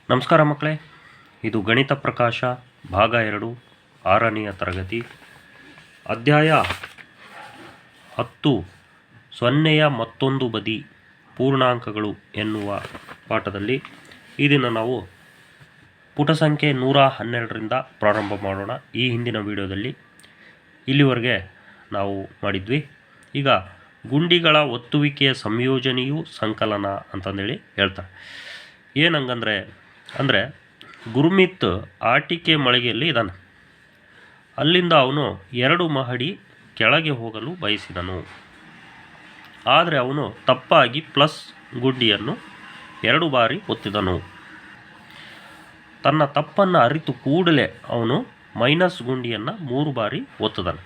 ನಮಸ್ಕಾರ ಮಕ್ಕಳೇ, ಇದು ಗಣಿತ ಪ್ರಕಾಶ ಭಾಗ 2 6ನೆಯ ತರಗತಿ ಅಧ್ಯಾಯ 10 ಸೊನ್ನೆಯ ಮತ್ತೊಂದು ಬದಿ ಪೂರ್ಣಾಂಕಗಳು ಎನ್ನುವ ಪಾಠದಲ್ಲಿ ಈ ದಿನ ನಾವು ಪುಟ ಸಂಖ್ಯೆ 112ರಿಂದ ಪ್ರಾರಂಭ ಮಾಡೋಣ. ಈ ಹಿಂದಿನ ವಿಡಿಯೋದಲ್ಲಿ ಇಲ್ಲಿವರೆಗೆ ನಾವು ಮಾಡಿದ್ವಿ. ಈಗ ಗುಂಡಿಗಳ ಒತ್ತುವಿಕೆಯ ಸಂಯೋಜನೆಯು ಸಂಕಲನ ಅಂತಂದೇಳಿ ಹೇಳ್ತಾರೆ. ಅಂದರೆ ಗುರುಮಿತ್ ಆಟಿಕೆ ಮಳಿಗೆಯಲ್ಲಿ ಇದ್ದಾನೆ. ಅಲ್ಲಿಂದ ಅವನು 2 ಮಹಡಿ ಕೆಳಗೆ ಹೋಗಲು ಬಯಸಿದನು. ಆದರೆ ಅವನು ತಪ್ಪಾಗಿ ಪ್ಲಸ್ ಗುಂಡಿಯನ್ನು 2 ಬಾರಿ ಒತ್ತಿದನು. ತನ್ನ ತಪ್ಪನ್ನು ಅರಿತು ಕೂಡಲೇ ಅವನು ಮೈನಸ್ ಗುಂಡಿಯನ್ನು 3 ಬಾರಿ ಒತ್ತದನು.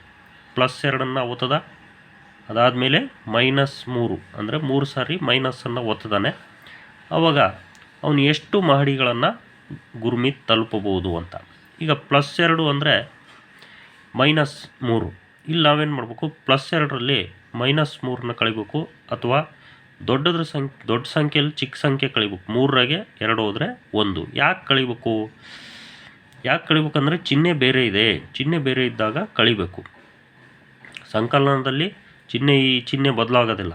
+2 ಒತ್ತದ, ಅದಾದಮೇಲೆ -3 ಅಂದರೆ 3 ಸಾರಿ ಮೈನಸ್ಸನ್ನು ಒತ್ತದಾನೆ. ಆವಾಗ ಅವನು ಎಷ್ಟು ಮಹಡಿಗಳನ್ನು ಗುರುಮಿತ್ ತಲುಪಬಹುದು ಅಂತ. ಈಗ +2 ಅಂದರೆ -3. ಇಲ್ಲಿ ನಾವೇನು ಮಾಡಬೇಕು, +2ರಲ್ಲಿ -3ನ ಕಳಿಬೇಕು, ಅಥವಾ ದೊಡ್ಡ ಸಂಖ್ಯೆಯಲ್ಲಿ ಚಿಕ್ಕ ಸಂಖ್ಯೆ ಕಳಿಬೇಕು. 3ರಾಗೆ 2 ಹೋದರೆ 1. ಯಾಕೆ ಕಳಿಬೇಕಂದ್ರೆ ಚಿಹ್ನೆ ಬೇರೆ ಇದೆ. ಚಿಹ್ನೆ ಬೇರೆ ಇದ್ದಾಗ ಕಳಿಬೇಕು. ಸಂಕಲನದಲ್ಲಿ ಈ ಚಿಹ್ನೆ ಬದಲಾಗೋದಿಲ್ಲ.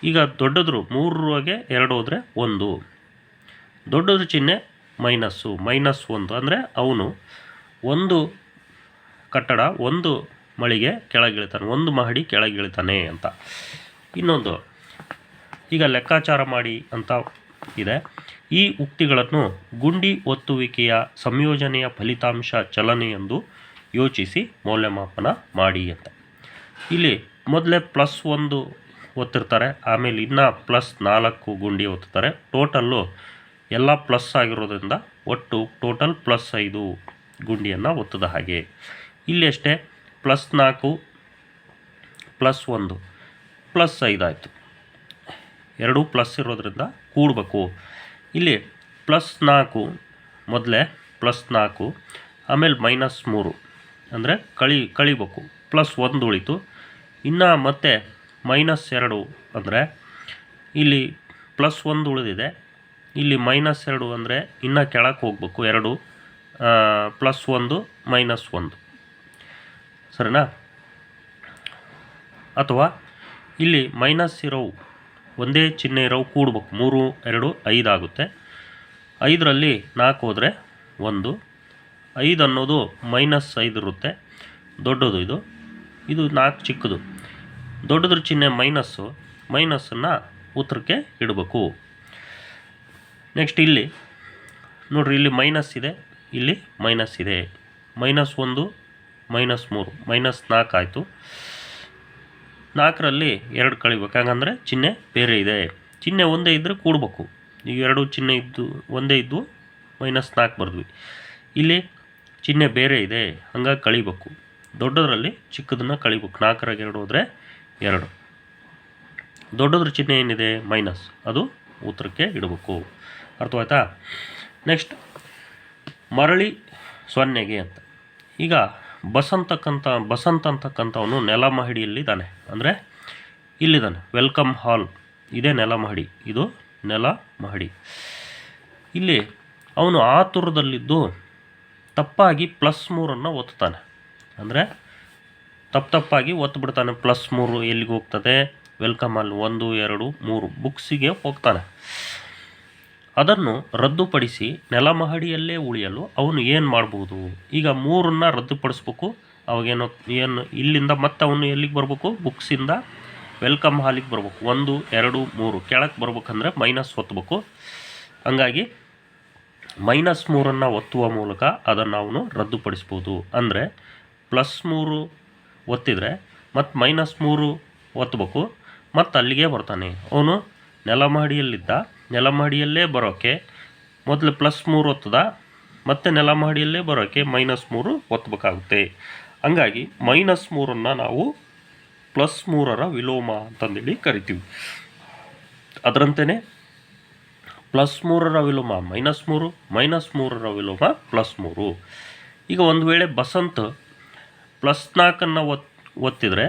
ಈಗ ದೊಡ್ಡದ್ರು 3ರಾಗೆ 2 ಹೋದರೆ 1. ದೊಡ್ಡದ್ರ ಚಿಹ್ನೆ -1 ಅಂದರೆ ಅವನು ಒಂದು ಕಟ್ಟಡ 1 ಮಳಿಗೆ ಕೆಳಗಿಳಿತಾನೆ, 1 ಮಹಡಿ ಕೆಳಗಿಳಿತಾನೆ ಅಂತ. ಇನ್ನೊಂದು, ಈಗ ಲೆಕ್ಕಾಚಾರ ಮಾಡಿ ಅಂತ ಇದೆ. ಈ ಉಕ್ತಿಗಳನ್ನು ಗುಂಡಿ ಒತ್ತುವಿಕೆಯ ಸಂಯೋಜನೆಯ ಫಲಿತಾಂಶ ಚಲನೆ ಎಂದು ಯೋಚಿಸಿ ಮೌಲ್ಯಮಾಪನ ಮಾಡಿ ಅಂತ. ಇಲ್ಲಿ ಮೊದಲೇ +1 ಒತ್ತಿರ್ತಾರೆ, ಆಮೇಲೆ ಇನ್ನೂ +4 ಗುಂಡಿ ಒತ್ತುತ್ತಾರೆ. ಟೋಟಲ್ಲು ಎಲ್ಲ ಪ್ಲಸ್ ಆಗಿರೋದ್ರಿಂದ ಒಟ್ಟು ಟೋಟಲ್ +5 ಗುಂಡಿಯನ್ನು ಒತ್ತದ ಹಾಗೆ. ಇಲ್ಲಿ ಅಷ್ಟೇ, +4 +1 +5 ಆಯಿತು. 2 ಪ್ಲಸ್ ಇರೋದ್ರಿಂದ ಕೂಡಬೇಕು. ಇಲ್ಲಿ +4 ಮೊದಲೇ +4, ಆಮೇಲೆ -3 ಅಂದರೆ ಕಳಿಬೇಕು. +1 ಉಳಿತು. ಇನ್ನು ಮತ್ತೆ -2 ಅಂದರೆ ಇಲ್ಲಿ +1 ಉಳಿದಿದೆ. ಇಲ್ಲಿ -2 ಅಂದರೆ ಇನ್ನು ಕೆಳಕ್ಕೆ ಹೋಗಬೇಕು. 2 +1 -1 ಸರಿನಾ? ಅಥವಾ ಇಲ್ಲಿ ಮೈನಸ್ ಇರೋವು ಒಂದೇ ಚಿಹ್ನೆ ಇರೋವು ಕೂಡಬೇಕು. 3 2 5 ಆಗುತ್ತೆ. 5ರಲ್ಲಿ 4 ಹೋದರೆ 1. 5 ಅನ್ನೋದು -5 ಇರುತ್ತೆ. ದೊಡ್ಡದು ಇದು 4 ಚಿಕ್ಕದು. ದೊಡ್ಡದ್ರ ಚಿಹ್ನೆ ಮೈನಸ್ಸನ್ನು ಉತ್ತರಕ್ಕೆ ಇಡಬೇಕು. ನೆಕ್ಸ್ಟ್ ಇಲ್ಲಿ ನೋಡ್ರಿ, ಇಲ್ಲಿ ಮೈನಸ್ ಇದೆ, ಇಲ್ಲಿ ಮೈನಸ್ ಇದೆ. -1 -3 -4 ಆಯಿತು. 4ರಲ್ಲಿ 2 ಕಳಿಬೇಕು. ಹಾಗಂದರೆ ಚಿಹ್ನೆ ಬೇರೆ ಇದೆ. ಚಿಹ್ನೆ ಒಂದೇ ಇದ್ದರೆ ಕೂಡಬೇಕು. ಈಗ 2 ಚಿಹ್ನೆ ಒಂದೇ ಇದ್ದು -4 ಬರೆದ್ವಿ. ಇಲ್ಲಿ ಚಿಹ್ನೆ ಬೇರೆ ಇದೆ, ಹಂಗಾಗಿ ಕಳಿಬೇಕು. ದೊಡ್ಡದರಲ್ಲಿ ಚಿಕ್ಕದನ್ನು ಕಳಿಬೇಕು. 4ರಾಗೆ 2 ಹೋದರೆ 2. ದೊಡ್ಡದ್ರ ಚಿಹ್ನೆ ಏನಿದೆ ಮೈನಸ್, ಅದು ಉತ್ತರಕ್ಕೆ ಇಡಬೇಕು. ಅರ್ಥವಾಯ್ತಾ? ನೆಕ್ಸ್ಟ್ ಮರಳಿ 0ಗೆ ಅಂತ. ಈಗ ಬಸಂತ್ ಅಂತಕ್ಕಂಥವನು ನೆಲ ಮಹಡಿಯಲ್ಲಿದ್ದಾನೆ. ಅಂದರೆ ಇಲ್ಲಿದ್ದಾನೆ, ವೆಲ್ಕಮ್ ಹಾಲ್ ಇದೇ ನೆಲ ಮಹಡಿ, ಇದು ನೆಲ ಮಹಡಿ. ಇಲ್ಲಿ ಅವನು ಆತುರದಲ್ಲಿದ್ದು ತಪ್ಪಾಗಿ +3 ಒತ್ತುತ್ತಾನೆ. ಅಂದರೆ ತಪ್ಪಾಗಿ ಒತ್ತುಬಿಡ್ತಾನೆ. +3 ಎಲ್ಲಿಗೆ ಹೋಗ್ತದೆ? ವೆಲ್ಕಮ್ ಹಾಲ್ 1 2 3 ಬುಕ್ಸಿಗೆ ಹೋಗ್ತಾನೆ. ಅದನ್ನು ರದ್ದುಪಡಿಸಿ ನೆಲಮಹಡಿಯಲ್ಲೇ ಉಳಿಯಲು ಅವನು ಏನು ಮಾಡ್ಬೋದು? ಈಗ 3ನ್ನ ರದ್ದುಪಡಿಸ್ಬೇಕು. ಅವಾಗೇನು ಇಲ್ಲಿಂದ ಮತ್ತೆ ಅವನು ಎಲ್ಲಿಗೆ ಬರಬೇಕು? ಬುಕ್ಸಿಂದ ವೆಲ್ಕಮ್ ಹಾಲಿಗೆ ಬರಬೇಕು. 1 2 3 ಕೆಳಕ್ಕೆ ಬರ್ಬೇಕಂದ್ರೆ ಮೈನಸ್ ಒತ್ತಬೇಕು. ಹಂಗಾಗಿ -3 ಒತ್ತುವ ಮೂಲಕ ಅದನ್ನು ಅವನು ರದ್ದುಪಡಿಸ್ಬೋದು. ಅಂದರೆ +3 ಒತ್ತಿದರೆ ಮತ್ತು -3 ಒತ್ತಬೇಕು, ಮತ್ತು ಅಲ್ಲಿಗೆ ಬರ್ತಾನೆ. ಅವನು ನೆಲಮಹಡಿಯಲ್ಲೇ ಬರೋಕ್ಕೆ ಮೊದಲು +3 ಒತ್ತದ, ಮತ್ತು ನೆಲಮಹಡಿಯಲ್ಲೇ ಬರೋಕ್ಕೆ -3 ಒತ್ತಬೇಕಾಗುತ್ತೆ. ಹಂಗಾಗಿ -3 ನಾವು +3ರ ವಿಲೋಮ ಅಂತಂದೇಳಿ ಕರಿತೀವಿ. ಅದರಂತೆಯೇ +3ರ ವಿಲೋಮ -3, -3ರ ವಿಲೋಮ +3. ಈಗ ಒಂದು ವೇಳೆ ಬಸಂತ್ +4 ಒತ್ತಿದರೆ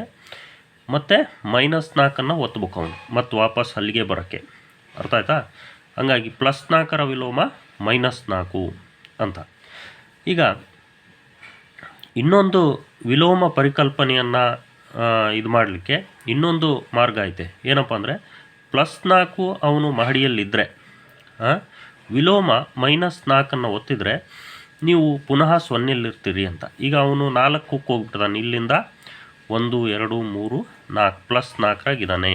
ಮತ್ತು -4 ಒತ್ತಬೇಕು ಅವನು, ಮತ್ತು ವಾಪಸ್ ಅಲ್ಲಿಗೆ ಬರೋಕ್ಕೆ. ಅರ್ಥ ಆಯ್ತಾ? ಹಂಗಾಗಿ +4ರ ವಿಲೋಮ -4 ಅಂತ. ಈಗ ಇನ್ನೊಂದು ವಿಲೋಮ ಪರಿಕಲ್ಪನೆಯನ್ನು ಇದು ಮಾಡಲಿಕ್ಕೆ ಇನ್ನೊಂದು ಮಾರ್ಗ ಐತೆ. ಏನಪ್ಪ ಅಂದರೆ +4 ಅವನು ಮಹಡಿಯಲ್ಲಿದ್ದರೆ ವಿಲೋಮ -4 ಒತ್ತಿದರೆ ನೀವು ಪುನಃ 0ಯಲ್ಲಿರ್ತೀರಿ ಅಂತ. ಈಗ ಅವನು 4ಕ್ಕೆ ಹೋಗ್ಬಿಟ್ಟಿದ್ದಾನೆ, ಇಲ್ಲಿಂದ 1 2 3 4 +4ರಾಗಿದ್ದಾನೆ.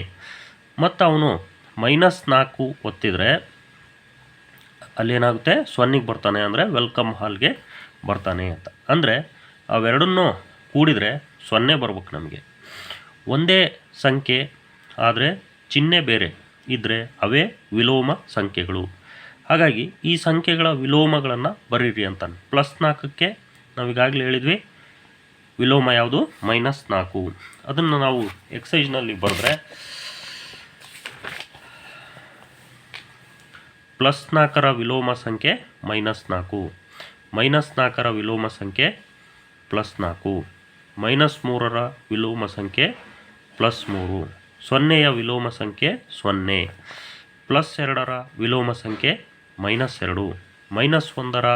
ಮತ್ತು ಅವನು -4 ಒತ್ತಿದರೆ ಅಲ್ಲೇನಾಗುತ್ತೆ, 0ಗೆ ಬರ್ತಾನೆ, ಅಂದರೆ ವೆಲ್ಕಮ್ ಹಾಲ್ಗೆ ಬರ್ತಾನೆ ಅಂತ. ಅಂದರೆ ಅವೆರಡನ್ನೂ ಕೂಡಿದರೆ 0 ಬರ್ಬೇಕು ನಮಗೆ. ಒಂದೇ ಸಂಖ್ಯೆ ಆದರೆ ಚಿಹ್ನೆ ಬೇರೆ ಇದ್ದರೆ ಅವೇ ವಿಲೋಮ ಸಂಖ್ಯೆಗಳು. ಹಾಗಾಗಿ ಈ ಸಂಖ್ಯೆಗಳ ವಿಲೋಮಗಳನ್ನು ಬರೀರಿ ಅಂತಾನೆ. +4ಕ್ಕೆ ನಾವೀಗಾಗಲೇ ಹೇಳಿದ್ವಿ ವಿಲೋಮ ಯಾವುದು, -4. ಅದನ್ನು ನಾವು ಎಕ್ಸೈಜ್ನಲ್ಲಿ ಬರೆದ್ರೆ +4ರ ವಿಲೋಮ ಸಂಖ್ಯೆ -4, -4ರ ವಿಲೋಮ ಸಂಖ್ಯೆ +4, -3ರ ವಿಲೋಮ ಸಂಖ್ಯೆ +3, 0ಯ ವಿಲೋಮ ಸಂಖ್ಯೆ 0, +2ರ ವಿಲೋಮ ಸಂಖ್ಯೆ -2, -1ರ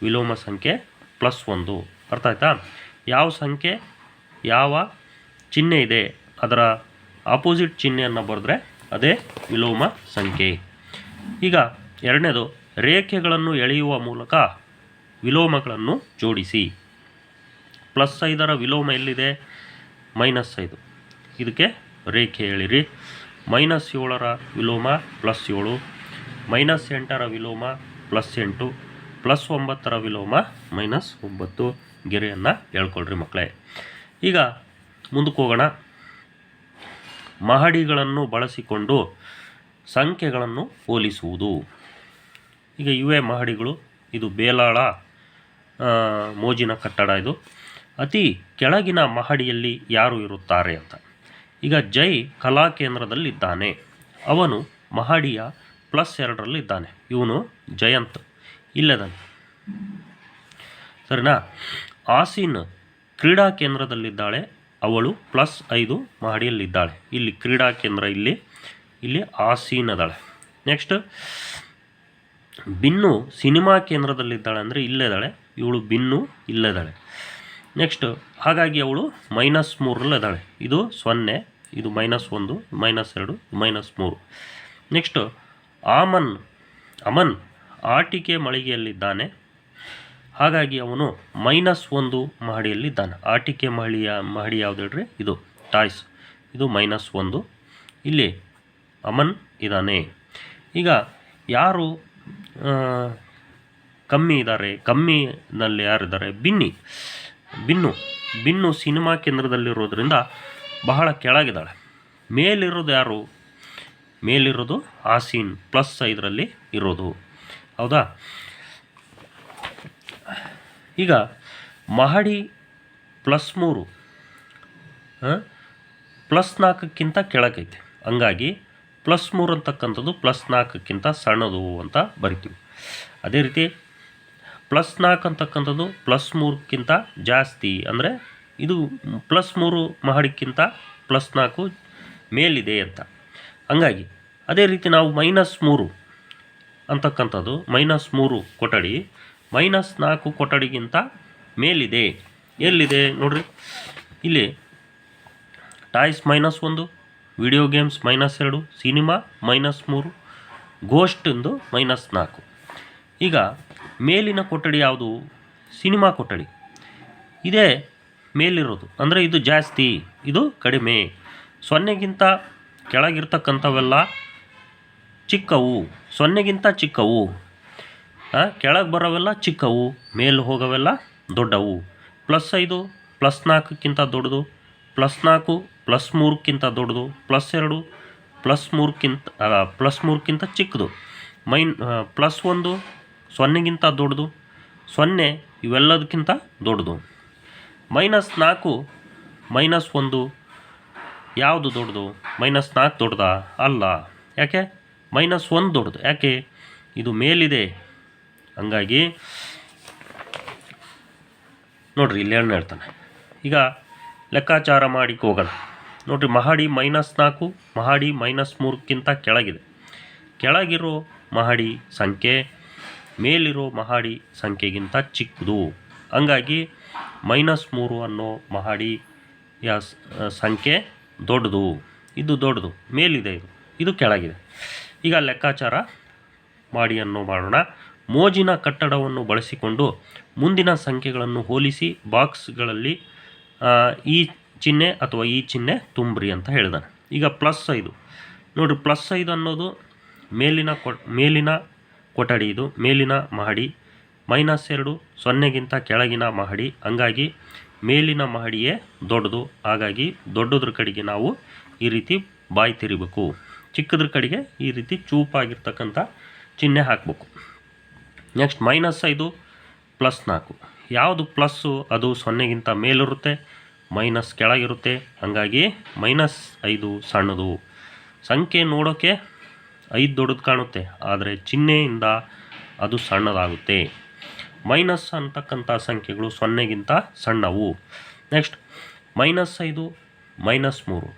ವಿಲೋಮ ಸಂಖ್ಯೆ +1. ಅರ್ಥ ಆಯ್ತಾ? ಯಾವ ಸಂಖ್ಯೆ ಯಾವ ಚಿಹ್ನೆ ಇದೆ ಅದರ ಆಪೋಸಿಟ್ ಚಿಹ್ನೆಯನ್ನು ಬರೆದ್ರೆ ಅದೇ ವಿಲೋಮ ಸಂಖ್ಯೆ. ಈಗ ಎರಡನೇದು, ರೇಖೆಗಳನ್ನು ಎಳೆಯುವ ಮೂಲಕ ವಿಲೋಮಗಳನ್ನು ಜೋಡಿಸಿ. +5ರ ವಿಲೋಮ ಎಲ್ಲಿದೆ, -5, ಇದಕ್ಕೆ ರೇಖೆ ಎಳಿರಿ. -7ರ ವಿಲೋಮ +7, -8ರ ವಿಲೋಮ +8, +9ರ ವಿಲೋಮ -9. ಗೆರೆಯನ್ನು ಹೇಳ್ಕೊಳ್ರಿ ಮಕ್ಕಳೇ. ಈಗ ಮುಂದಕ್ಕೆ ಹೋಗೋಣ. ಮಹಡಿಗಳನ್ನು ಬಳಸಿಕೊಂಡು ಸಂಖ್ಯೆಗಳನ್ನು ಹೋಲಿಸುವುದು. ಈಗ ಇವೇ ಮಹಡಿಗಳು. ಇದು ಬೇಲಾಳ ಮೋಜಿನ ಕಟ್ಟಡ. ಇದು ಅತಿ ಕೆಳಗಿನ ಮಹಡಿಯಲ್ಲಿ ಯಾರು ಇರುತ್ತಾರೆ ಅಂತ. ಈಗ ಜೈ ಕಲಾ ಕೇಂದ್ರದಲ್ಲಿದ್ದಾನೆ. ಅವನು ಮಹಡಿಯ +2ರಲ್ಲಿದ್ದಾನೆ. ಇವನು ಜಯಂತ್ ಇಲ್ಲದಾನೆ, ಸರಿನಾ? ಆಸೀನ್ ಕ್ರೀಡಾ ಕೇಂದ್ರದಲ್ಲಿದ್ದಾಳೆ. ಅವಳು +5 ಮಹಡಿಯಲ್ಲಿದ್ದಾಳೆ. ಇಲ್ಲಿ ಕ್ರೀಡಾ ಕೇಂದ್ರ, ಇಲ್ಲಿ ಆಸೀನ್ ಅದಾಳೆ. ನೆಕ್ಸ್ಟ್, ಬಿನ್ನು ಸಿನಿಮಾ ಕೇಂದ್ರದಲ್ಲಿದ್ದಾಳೆ, ಅಂದರೆ ಇಲ್ಲಿದ್ದಾಳೆ. ಇವಳು ಬಿನ್ನು ಇಲ್ಲಿದ್ದಾಳೆ. ನೆಕ್ಸ್ಟ್, ಹಾಗಾಗಿ ಅವಳು -3ರಲ್ಲಿದ್ದಾಳೆ. ಇದು 0, ಇದು -1, -2, -3. ನೆಕ್ಸ್ಟ್, ಅಮನ್ ಆಟಿಕೆ ಮಳಿಗೆಯಲ್ಲಿದ್ದಾನೆ. ಹಾಗಾಗಿ ಅವನು -1 ಮಹಡಿಯಲ್ಲಿದ್ದಾನೆ. ಆಟಿಕೆ ಮಹಡಿ ಯಾವುದು ಹೇಳ್ರಿ, ಇದು ಟಾಯ್ಸ್. ಇದು -1. ಇಲ್ಲಿ ಅಮನ್ ಇದ್ದಾನೆ. ಈಗ ಯಾರು ಕಮ್ಮಿ ಇದ್ದಾರೆ, ಕಮ್ಮಿನಲ್ಲಿ ಯಾರಿದ್ದಾರೆ, ಬಿನ್ನು ಸಿನಿಮಾ ಕೇಂದ್ರದಲ್ಲಿರೋದ್ರಿಂದ ಬಹಳ ಕೆಳಗಿದ್ದಾಳೆ. ಮೇಲಿರೋದು ಯಾರು, ಮೇಲಿರೋದು ಆಸೀನ್ +5ರಲ್ಲಿ ಇರೋದು. ಹೌದಾ? ಈಗ ಮಹಡಿ +3 +4ಕ್ಕಿಂತ ಕೆಳಗೈತೆ. ಹಂಗಾಗಿ +3 ಅಂತಕ್ಕಂಥದ್ದು +4ಕ್ಕಿಂತ ಸಣ್ಣದು ಅಂತ ಬರಿತೀವಿ. ಅದೇ ರೀತಿ +4 ಅಂತಕ್ಕಂಥದ್ದು +3ಕ್ಕಿಂತ ಜಾಸ್ತಿ, ಅಂದರೆ ಇದು +3 ಮಹಡಿಕ್ಕಿಂತ +4 ಮೇಲಿದೆ ಅಂತ. ಹಂಗಾಗಿ ಅದೇ ರೀತಿ ನಾವು -3 ಅಂತಕ್ಕಂಥದ್ದು -3 ಕೊಠಡಿ -4 ಕೊಠಡಿಗಿಂತ ಮೇಲಿದೆ. ಎಲ್ಲಿದೆ ನೋಡ್ರಿ, ಇಲ್ಲಿ ಟಾಯ್ಸ್ -1, ವಿಡಿಯೋ ಗೇಮ್ಸ್ -2, ಸಿನಿಮಾ -3, ಗೋಷ್ಟಿಂದು -4. ಈಗ ಮೇಲಿನ ಕೊಠಡಿ ಯಾವುದು, ಸಿನಿಮಾ ಕೊಠಡಿ. ಇದೇ ಮೇಲಿರೋದು, ಅಂದರೆ ಇದು ಜಾಸ್ತಿ, ಇದು ಕಡಿಮೆ. 0ಗಿಂತ ಕೆಳಗಿರ್ತಕ್ಕಂಥವೆಲ್ಲ ಚಿಕ್ಕವು, 0ಗಿಂತ ಚಿಕ್ಕವು. ಕೆಳಗೆ ಬರೋವೆಲ್ಲ ಚಿಕ್ಕವು, ಮೇಲೆ ಹೋಗೋವೆಲ್ಲ ದೊಡ್ಡವು. +5 +4ಕ್ಕಿಂತ ದೊಡ್ಡದು, +4 +3ಕ್ಕಿಂತ ದೊಡ್ಡದು, +2 +3ಕ್ಕಿಂತ ಚಿಕ್ಕದು, +1 0ಗಿಂತ ದೊಡ್ಡದು, 0 ಇವೆಲ್ಲದಕ್ಕಿಂತ ದೊಡ್ಡದು. -4 -1 ಯಾವುದು ದೊಡ್ಡದು, -4 ದೊಡ್ಡದಾ? ಅಲ್ಲ. ಯಾಕೆ? -1 ದೊಡ್ಡದು. ಯಾಕೆ? ಇದು ಮೇಲಿದೆ. ಹಂಗಾಗಿ ನೋಡ್ರಿ, ಇಲ್ಲಿ ಏನು ಹೇಳ್ತಾನೆ. ಈಗ ಲೆಕ್ಕಾಚಾರ ಮಾಡಿ ಹೋಗೋಣ. ನೋಡ್ರಿ, ಮಹಡಿ -4, ಮಹಡಿ -3ಕ್ಕಿಂತ ಕೆಳಗಿದೆ. ಕೆಳಗಿರೋ ಮಹಡಿ ಸಂಖ್ಯೆ ಮೇಲಿರೋ ಮಹಡಿ ಸಂಖ್ಯೆಗಿಂತ ಚಿಕ್ಕದು. ಹಂಗಾಗಿ -3 ಅನ್ನೋ ಮಹಡಿಯ ಸಂಖ್ಯೆ ದೊಡ್ಡದು. ಇದು ದೊಡ್ಡದು, ಮೇಲಿದೆ, ಇದು ಕೆಳಗಿದೆ. ಈಗ ಲೆಕ್ಕಾಚಾರ ಮಾಡೋಣ. ಮೋಜಿನ ಕಟ್ಟಡವನ್ನು ಬಳಸಿಕೊಂಡು ಮುಂದಿನ ಸಂಖ್ಯೆಗಳನ್ನು ಹೋಲಿಸಿ ಬಾಕ್ಸ್ಗಳಲ್ಲಿ ಈ ಚಿಹ್ನೆ ಅಥವಾ ಈ ಚಿಹ್ನೆ ತುಂಬ್ರಿ ಅಂತ ಹೇಳಿದಾನೆ. ಈಗ +5 ನೋಡಿರಿ, +5 ಅನ್ನೋದು ಮೇಲಿನ ಕೊಠಡಿ, ಇದು ಮೇಲಿನ ಮಹಡಿ. -2 0ಗಿಂತ ಕೆಳಗಿನ ಮಹಡಿ. ಹಂಗಾಗಿ ಮೇಲಿನ ಮಹಡಿಯೇ ದೊಡ್ಡದು. ಹಾಗಾಗಿ ದೊಡ್ಡದ್ರ ಕಡೆಗೆ ನಾವು ಈ ರೀತಿ ಬಾಯಿ ತೆರಿಬೇಕು. ಚಿಕ್ಕದ್ರ ಕಡೆಗೆ ಈ ರೀತಿ ಚೂಪಾಗಿರ್ತಕ್ಕಂಥ ಚಿಹ್ನೆ ಹಾಕಬೇಕು. ನೆಕ್ಸ್ಟ್ -5 +4. ಯಾವುದು ಪ್ಲಸ್ಸು ಅದು 0ಗಿಂತ ಮೇಲಿರುತ್ತೆ, ಮೈನಸ್ ಕೆಳಗಿರುತ್ತೆ. ಹಾಗಾಗಿ -5 ಸಣ್ಣದು. ಸಂಖ್ಯೆ ನೋಡೋಕ್ಕೆ 5 ದೊಡ್ಡದು ಕಾಣುತ್ತೆ, ಆದರೆ ಚಿಹ್ನೆಯಿಂದ ಅದು ಸಣ್ಣದಾಗುತ್ತೆ. ಮೈನಸ್ ಅಂತಕ್ಕಂಥ ಸಂಖ್ಯೆಗಳು 0ಗಿಂತ ಸಣ್ಣವು. ನೆಕ್ಸ್ಟ್ -5 -3.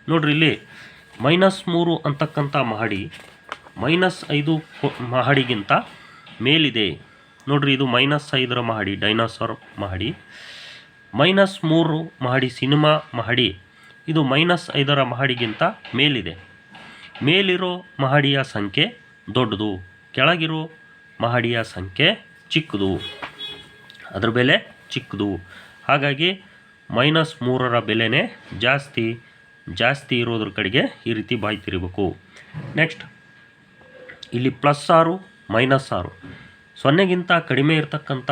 ನೋಡ್ರಿ, ಇಲ್ಲಿ -3 ಅಂತಕ್ಕಂಥ ಮಹಡಿ -5 ಮಹಡಿಗಿಂತ ಮೇಲಿದೆ. ನೋಡ್ರಿ, ಇದು -5ರ ಮಹಡಿ, ಡೈನೋಸಾರ್ ಮಹಡಿ. -3 ಮಹಡಿ ಸಿನಿಮಾ ಮಹಡಿ, ಇದು -5ರ ಮಹಡಿಗಿಂತ ಮೇಲಿದೆ. ಮೇಲಿರೋ ಮಹಡಿಯ ಸಂಖ್ಯೆ ದೊಡ್ಡದು, ಕೆಳಗಿರೋ ಮಹಡಿಯ ಸಂಖ್ಯೆ ಚಿಕ್ಕದು, ಅದ್ರ ಬೆಲೆ ಚಿಕ್ಕದು. ಹಾಗಾಗಿ -3ರ ಬೆಲೆನೇ ಜಾಸ್ತಿ ಇರೋದ್ರ ಕಡೆಗೆ ಈ ರೀತಿ ಬಾಯಿ ತಿರಿಬೇಕು. ನೆಕ್ಸ್ಟ್ ಇಲ್ಲಿ +6 -6. 0ಗಿಂತ ಕಡಿಮೆ ಇರತಕ್ಕಂಥ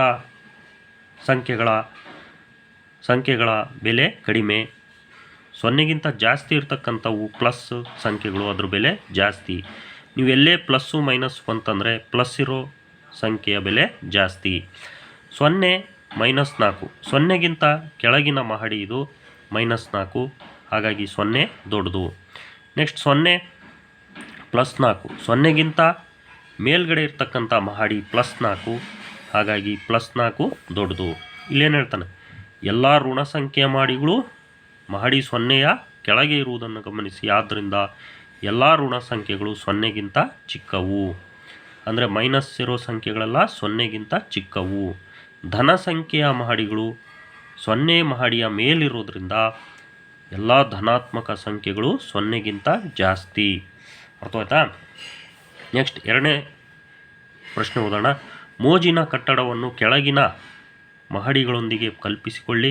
ಸಂಖ್ಯೆಗಳ ಬೆಲೆ ಕಡಿಮೆ. 0ಗಿಂತ ಜಾಸ್ತಿ ಇರ್ತಕ್ಕಂಥವು ಪ್ಲಸ್ ಸಂಖ್ಯೆಗಳು, ಅದ್ರ ಬೆಲೆ ಜಾಸ್ತಿ. ನೀವೆಲ್ಲೇ ಪ್ಲಸ್ಸು ಮೈನಸ್ ಅಂತಂದರೆ ಪ್ಲಸ್ ಇರೋ ಸಂಖ್ಯೆಯ ಬೆಲೆ ಜಾಸ್ತಿ. 0 -4. 0ಗಿಂತ ಕೆಳಗಿನ ಮಹಡಿ ಇದು -4, ಹಾಗಾಗಿ 0 ದೊಡ್ಡದು. ನೆಕ್ಸ್ಟ್ 0 +4. 0ಗಿಂತ ಮೇಲ್ಗಡೆ ಇರ್ತಕ್ಕಂಥ ಮಹಡಿ +4, ಹಾಗಾಗಿ +4 ದೊಡ್ಡದು. ಇಲ್ಲೇನು ಹೇಳ್ತಾನೆ, ಎಲ್ಲ ಋಣ ಸಂಖ್ಯೆಯ ಮಹಡಿಗಳು ಮಹಡಿ 0ಯ ಕೆಳಗೆ ಇರುವುದನ್ನು ಗಮನಿಸಿ. ಆದ್ದರಿಂದ ಎಲ್ಲ ಋಣ ಸಂಖ್ಯೆಗಳು 0ಗಿಂತ ಚಿಕ್ಕವು. ಅಂದರೆ ಮೈನಸ್ ಇರೋ ಸಂಖ್ಯೆಗಳೆಲ್ಲ 0ಗಿಂತ ಚಿಕ್ಕವು. ಧನ ಸಂಖ್ಯೆಯ ಮಹಡಿಗಳು 0 ಮಹಡಿಯ ಮೇಲಿರೋದ್ರಿಂದ ಎಲ್ಲ ಧನಾತ್ಮಕ ಸಂಖ್ಯೆಗಳು 0ಗಿಂತ ಜಾಸ್ತಿ. ಅರ್ಥವಾಯ್ತಾ? ನೆಕ್ಸ್ಟ್ 2ನೇ ಪ್ರಶ್ನೆ ಓದೋಣ. ಮೋಜಿನ ಕಟ್ಟಡವನ್ನು ಕೆಳಗಿನ ಮಹಡಿಗಳೊಂದಿಗೆ ಕಲ್ಪಿಸಿಕೊಳ್ಳಿ.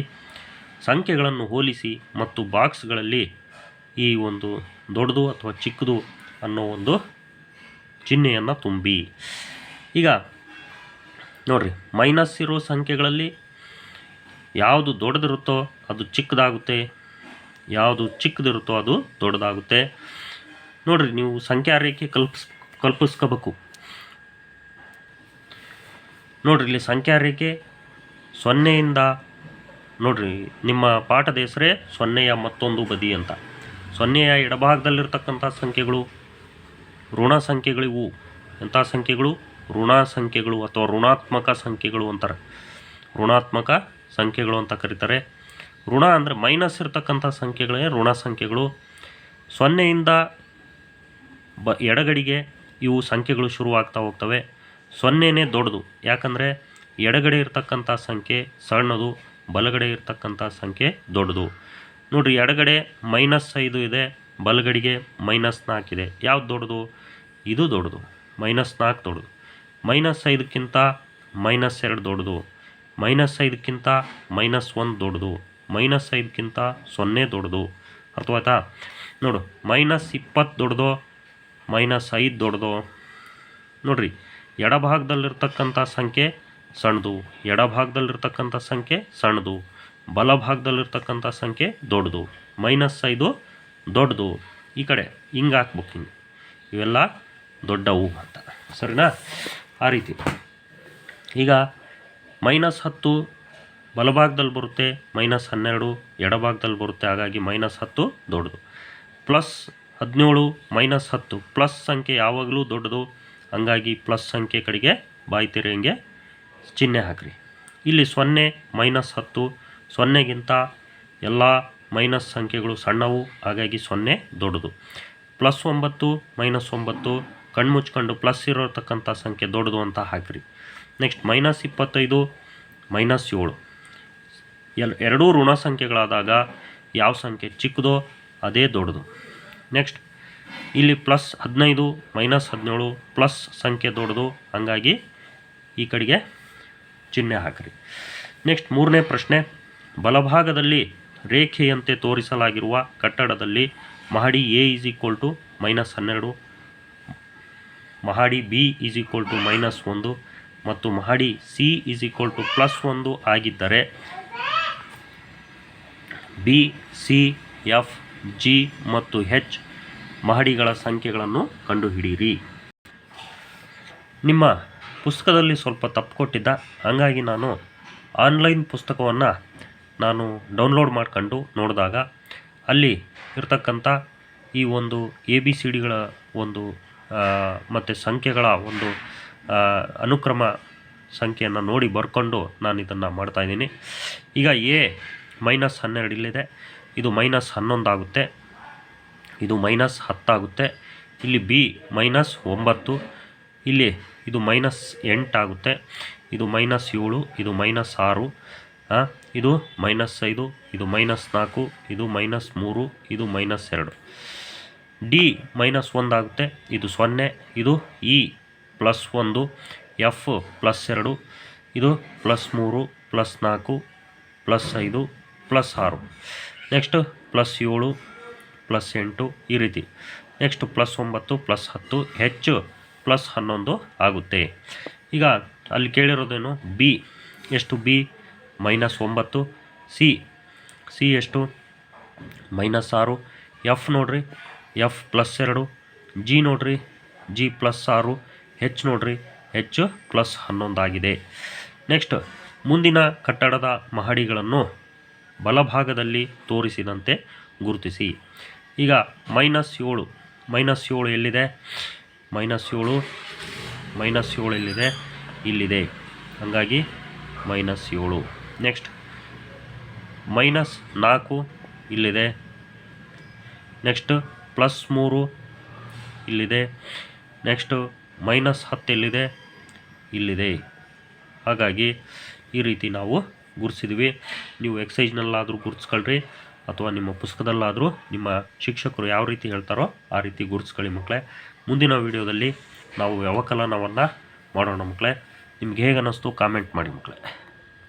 ಸಂಖ್ಯೆಗಳನ್ನು ಹೋಲಿಸಿ ಮತ್ತು ಬಾಕ್ಸ್ಗಳಲ್ಲಿ ಈ ಒಂದು ದೊಡ್ಡದು ಅಥವಾ ಚಿಕ್ಕದು ಅನ್ನೋ ಒಂದು ಚಿಹ್ನೆಯನ್ನು ತುಂಬಿ. ಈಗ ನೋಡಿರಿ, ಮೈನಸ್ ಇರೋ ಸಂಖ್ಯೆಗಳಲ್ಲಿ ಯಾವುದು ದೊಡ್ಡದಿರುತ್ತೋ ಅದು ಚಿಕ್ಕದಾಗುತ್ತೆ, ಯಾವುದು ಚಿಕ್ಕದಿರುತ್ತೋ ಅದು ದೊಡ್ಡದಾಗುತ್ತೆ. ನೋಡಿರಿ, ನೀವು ಸಂಖ್ಯಾ ರೇಖೆ ಕಲ್ಪಿಸ್ಕೋಬೇಕು. ನೋಡಿರಿ, ಇಲ್ಲಿ ಸಂಖ್ಯಾ ರೇಖೆ 0ಯಿಂದ, ನೋಡಿರಿ ನಿಮ್ಮ ಪಾಠದ ಹೆಸರೇ 0ಯ ಮತ್ತೊಂದು ಬದಿ ಅಂತ. 0ಯ ಎಡಭಾಗದಲ್ಲಿರ್ತಕ್ಕಂಥ ಸಂಖ್ಯೆಗಳು ಋಣ ಸಂಖ್ಯೆಗಳಿವು. ಎಂಥ ಸಂಖ್ಯೆಗಳು? ಋಣ ಸಂಖ್ಯೆಗಳು ಅಥವಾ ಋಣಾತ್ಮಕ ಸಂಖ್ಯೆಗಳು ಅಂತಾರೆ. ಋಣಾತ್ಮಕ ಸಂಖ್ಯೆಗಳು ಅಂತ ಕರೀತಾರೆ. ಋಣ ಅಂದರೆ ಮೈನಸ್ ಇರ್ತಕ್ಕಂಥ ಸಂಖ್ಯೆಗಳೇ ಋಣ ಸಂಖ್ಯೆಗಳು. 0ಯಿಂದ ಎಡಗಡೆಗೆ ಇವು ಸಂಖ್ಯೆಗಳು ಶುರುವಾಗ್ತಾ ಹೋಗ್ತವೆ. 0ನೇ ದೊಡ್ಡದು, ಯಾಕಂದರೆ ಎಡಗಡೆ ಇರ್ತಕ್ಕಂಥ ಸಂಖ್ಯೆ ಸಣ್ಣದು, ಬಲಗಡೆ ಇರ್ತಕ್ಕಂಥ ಸಂಖ್ಯೆ ದೊಡ್ಡದು. ನೋಡಿರಿ, ಎಡಗಡೆ -5 ಇದೆ, ಬಲಗಡೆಗೆ -4 ಇದೆ. ಯಾವ್ದು ದೊಡ್ಡದು? ಇದು ದೊಡ್ಡದು, -4 ದೊಡ್ಡದು. -5ಕ್ಕಿಂತ -2 ದೊಡ್ಡದು, -5ಕ್ಕಿಂತ -1 ದೊಡ್ಡದು, -5ಕ್ಕಿಂತ 0 ದೊಡ್ಡದು. ಅರ್ಥವಾಯ್ತಾ? ನೋಡು, -20 ದೊಡ್ಡದು, -5 ದೊಡ್ಡದು. ನೋಡಿರಿ, ಎಡಭಾಗದಲ್ಲಿರ್ತಕ್ಕಂಥ ಸಂಖ್ಯೆ ಸಣ್ಣದು, ಎಡಭಾಗದಲ್ಲಿರ್ತಕ್ಕಂಥ ಸಂಖ್ಯೆ ಸಣ್ಣದು, ಬಲಭಾಗದಲ್ಲಿರ್ತಕ್ಕಂಥ ಸಂಖ್ಯೆ ದೊಡ್ಡದು. -5 ದೊಡ್ಡದು. ಈ ಕಡೆ ಹಿಂಗೆ ಹಾಕ್ಬೇಕು, ಹಿಂಗೆ. ಇವೆಲ್ಲ ದೊಡ್ಡವು ಅಂತ, ಸರಿನಾ? ಆ ರೀತಿ. ಈಗ -10 ಬಲಭಾಗದಲ್ಲಿ ಬರುತ್ತೆ, -12 ಎಡಭಾಗದಲ್ಲಿ ಬರುತ್ತೆ, ಹಾಗಾಗಿ -10 ದೊಡ್ಡದು. +17 -10 ಪ್ಲಸ್ ಸಂಖ್ಯೆ ಯಾವಾಗಲೂ ದೊಡ್ಡದು, ಹಂಗಾಗಿ ಪ್ಲಸ್ ಸಂಖ್ಯೆ ಕಡೆಗೆ ಬಾಯಿ ತೆರೆಯಂಗೆ ಚಿಹ್ನೆ ಹಾಕ್ರಿ. ಇಲ್ಲಿ 0 -10, 0ಗಿಂತ ಎಲ್ಲ ಮೈನಸ್ ಸಂಖ್ಯೆಗಳು ಸಣ್ಣವು, ಹಾಗಾಗಿ 0 ದೊಡ್ಡದು. +9 -9 ಕಣ್ಣು ಮುಚ್ಕೊಂಡು ಪ್ಲಸ್ ಇರೋತಕ್ಕಂಥ ಸಂಖ್ಯೆ ದೊಡ್ಡದು ಅಂತ ಹಾಕಿರಿ. ನೆಕ್ಸ್ಟ್ -25 -7 ಎರಡೂ ಋಣ ಸಂಖ್ಯೆಗಳಾದಾಗ ಯಾವ ಸಂಖ್ಯೆ ಚಿಕ್ಕದೋ ಅದೇ ದೊಡ್ಡದು. ನೆಕ್ಸ್ಟ್ ಇಲ್ಲಿ +15 -17 ಪ್ಲಸ್ ಸಂಖ್ಯೆ ದೊಡ್ಡದು, ಹಾಗಾಗಿ ಈ ಕಡೆಗೆ ಚಿಹ್ನೆ ಹಾಕಿರಿ. ನೆಕ್ಸ್ಟ್ ಮೂರನೇ ಪ್ರಶ್ನೆ, ಬಲಭಾಗದಲ್ಲಿ ರೇಖೆಯಂತೆ ತೋರಿಸಲಾಗಿರುವ ಕಟ್ಟಡದಲ್ಲಿ ಮಹಡಿ A = -12, ಮಹಡಿ B = -1 ಮತ್ತು ಮಹಡಿ C = +1 ಆಗಿದ್ದರೆ B, C, F, G ಮತ್ತು H ಮಹಡಿಗಳ ಸಂಖ್ಯೆಗಳನ್ನು ಕಂಡುಹಿಡಿಯಿರಿ. ನಿಮ್ಮ ಪುಸ್ತಕದಲ್ಲಿ ಸ್ವಲ್ಪ ತಪ್ಪು ಕೊಟ್ಟಿದ್ದ, ಹಾಗಾಗಿ ನಾನು ಆನ್ಲೈನ್ ಪುಸ್ತಕವನ್ನು ಡೌನ್ಲೋಡ್ ಮಾಡ್ಕೊಂಡು ನೋಡಿದಾಗ ಅಲ್ಲಿ ಇರ್ತಕ್ಕಂಥ ಈ ಒಂದು ABCDಗಳ ಒಂದು ಮತ್ತು ಸಂಖ್ಯೆಗಳ ಒಂದು ಅನುಕ್ರಮ ಸಂಖ್ಯೆಯನ್ನು ನೋಡಿ ಬರ್ಕೊಂಡು ನಾನು ಇದನ್ನು ಮಾಡ್ತಾಯಿದ್ದೀನಿ. ಈಗ A -12 ಇಲ್ಲಿದೆ, ಇದು -11 ಆಗುತ್ತೆ, ಇದು -10 ಆಗುತ್ತೆ. ಇಲ್ಲಿ B -9, ಇಲ್ಲಿ ಇದು -8 ಆಗುತ್ತೆ, ಇದು -7, ಇದು -6, ಇದು -5, ಇದು -4, ಇದು -3, ಇದು -2. D -1 ಆಗುತ್ತೆ, ಇದು 0, ಇದು E +1, F +2, ಇದು +3, +4, +5, +6. ನೆಕ್ಸ್ಟ್ +7, +8 ಈ ರೀತಿ. ನೆಕ್ಸ್ಟ್ +9, +10, H +11 ಆಗುತ್ತೆ. ಈಗ ಅಲ್ಲಿ ಕೇಳಿರೋದೇನು, B ಎಷ್ಟು? B -9, C ಎಷ್ಟು? -6, F ನೋಡ್ರಿ, F +2, G ನೋಡ್ರಿ, G +6, H ನೋಡ್ರಿ, H +11 ಆಗಿದೆ. ನೆಕ್ಸ್ಟ್ ಮುಂದಿನ ಕಟ್ಟಡದ ಮಹಡಿಗಳನ್ನು ಬಲಭಾಗದಲ್ಲಿ ತೋರಿಸಿದಂತೆ ಗುರುತಿಸಿ. ಈಗ -7 ಎಲ್ಲಿದೆ? -7 ಎಲ್ಲಿದೆ? ಇಲ್ಲಿದೆ, ಹಾಗಾಗಿ -7. ನೆಕ್ಸ್ಟ್ -4 ಇಲ್ಲಿದೆ. ನೆಕ್ಸ್ಟ್ +3 ಇಲ್ಲಿದೆ. ನೆಕ್ಸ್ಟ್ -10 ಎಲ್ಲಿದೆ? ಇಲ್ಲಿದೆ. ಹಾಗಾಗಿ ಈ ರೀತಿ ನಾವು ಗುರುತಿಸಿದ್ವಿ. ನೀವು ಎಕ್ಸೈಜ್ನಲ್ಲಾದರೂ ಗುರುತಿಸ್ಕೊಳ್ರಿ, ಅಥವಾ ನಿಮ್ಮ ಪುಸ್ತಕದಲ್ಲಾದರೂ ನಿಮ್ಮ ಶಿಕ್ಷಕರು ಯಾವ ರೀತಿ ಹೇಳ್ತಾರೋ ಆ ರೀತಿ ಗುರುತಿಸ್ಕೊಳ್ಳಿ ಮಕ್ಕಳೇ. ಮುಂದಿನ ವಿಡಿಯೋದಲ್ಲಿ ನಾವು ವ್ಯವಕಲನವನ್ನು ಮಾಡೋಣ ಮಕ್ಕಳೇ. ನಿಮ್ಗೆ ಹೇಗೆ ಅನ್ನಿಸ್ತು ಕಾಮೆಂಟ್ ಮಾಡಿ ಮಕ್ಕಳೇ.